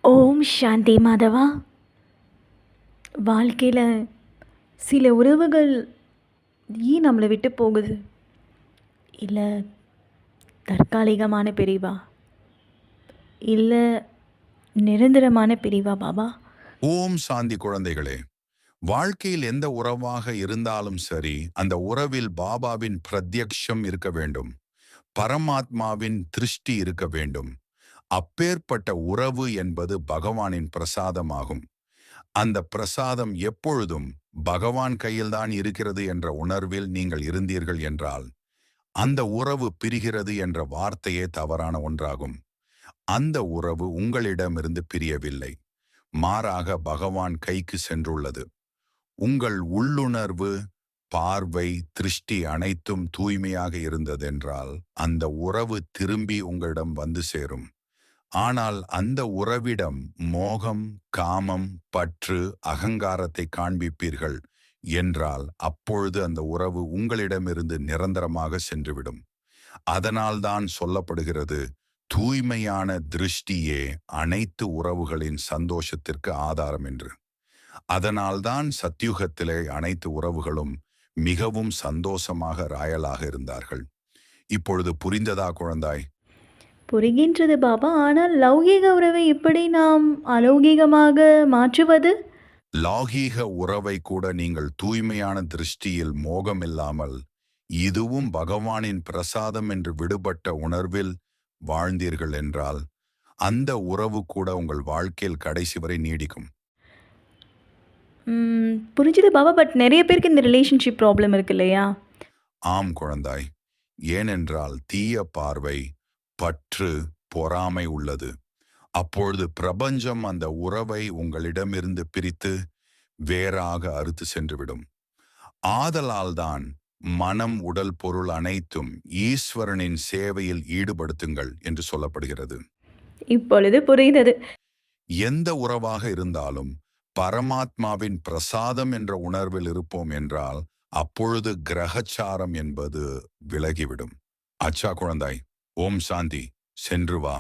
ஓம் சாந்தி மாதவா. வாழ்க்கையில் சில உறவுகள் ஏன் நம்மளை விட்டு போகுது? இல்லை தற்காலிகமான பிரிவா, இல்லை நிரந்தரமான பிரிவா பாபா? ஓம் சாந்தி குழந்தைகளே, வாழ்க்கையில் எந்த உறவாக இருந்தாலும் சரி, அந்த உறவில் பாபாவின் பிரத்யக்ஷம் இருக்க வேண்டும், பரமாத்மாவின் திருஷ்டி இருக்க வேண்டும். அப்பேற்பட்ட உறவு என்பது பகவானின் பிரசாதமாகும். அந்த பிரசாதம் எப்பொழுதும் பகவான் கையில்தான் இருக்கிறது என்ற உணர்வில் நீங்கள் இருந்தீர்கள் என்றால், அந்த உறவு பிரிகிறது என்ற வார்த்தையே தவறான ஒன்றாகும். அந்த உறவு உங்களிடமிருந்து பிரியவில்லை, மாறாக பகவான் கைக்கு சென்றுள்ளது. உங்கள் உள்ளுணர்வு, பார்வை, திருஷ்டி அனைத்தும் தூய்மையாக இருந்ததென்றால் அந்த உறவு திரும்பி உங்களிடம் வந்து சேரும். ஆனால் அந்த உறவிடம் மோகம், காமம், பற்று, அகங்காரத்தை காண்பிப்பீர்கள் என்றால் அப்பொழுது அந்த உறவு உங்களிடமிருந்து நிரந்தரமாக சென்றுவிடும். அதனால்தான் சொல்லப்படுகிறது, தூய்மையான திருஷ்டியே அனைத்து உறவுகளின் சந்தோஷத்திற்கு ஆதாரம் என்று. அதனால்தான் சத்யுகத்திலே அனைத்து உறவுகளும் மிகவும் சந்தோஷமாக ராயலாக இருந்தார்கள். இப்பொழுது புரிந்ததா குழந்தாய்? புரிகின்றது பாபா. ஆனால் லௌகீக உறவை எப்படி நாம் அலௌகீகமாக மாற்றுவது? லௌகீக உறவை கூட நீங்கள் தூய்மையான திருஷ்டியில் மோகமில்லாமல், இதுவும் பகவானின் பிரசாதம் என்று விடுபட்ட உணர்வில் வாழ்ந்தீர்கள் என்றால் அந்த உறவு கூட உங்கள் வாழ்க்கையில் கடைசி வரை நீடிக்கும். புரிஞ்சுது பாபா. பட் நிறைய பேருக்கு இந்த ரிலேஷன்ஷிப் ப்ராப்ளம் இருக்கு இல்லையா? ஆம் குழந்தாய், ஏனென்றால் தீய பார்வை, பற்று, பொறாமை உள்ளது. அப்பொழுது பிரபஞ்சம் அந்த உறவை உங்களிடமிருந்து பிரித்து வேறாக அறுத்து சென்றுவிடும். ஆதலால்தான் மனம், உடல், பொருள் அனைத்தும் ஈஸ்வரனின் சேவையில் ஈடுபடுத்துங்கள் என்று சொல்லப்படுகிறது. இப்பொழுது புரிந்தது. எந்த உறவாக இருந்தாலும் பரமாத்மாவின் பிரசாதம் என்ற உணர்வில் இருப்போம் என்றால் அப்பொழுது கிரகச்சாரம் என்பது விலகிவிடும். அச்சா குழந்தாய், ஓம் சாந்தி. சென்று வா.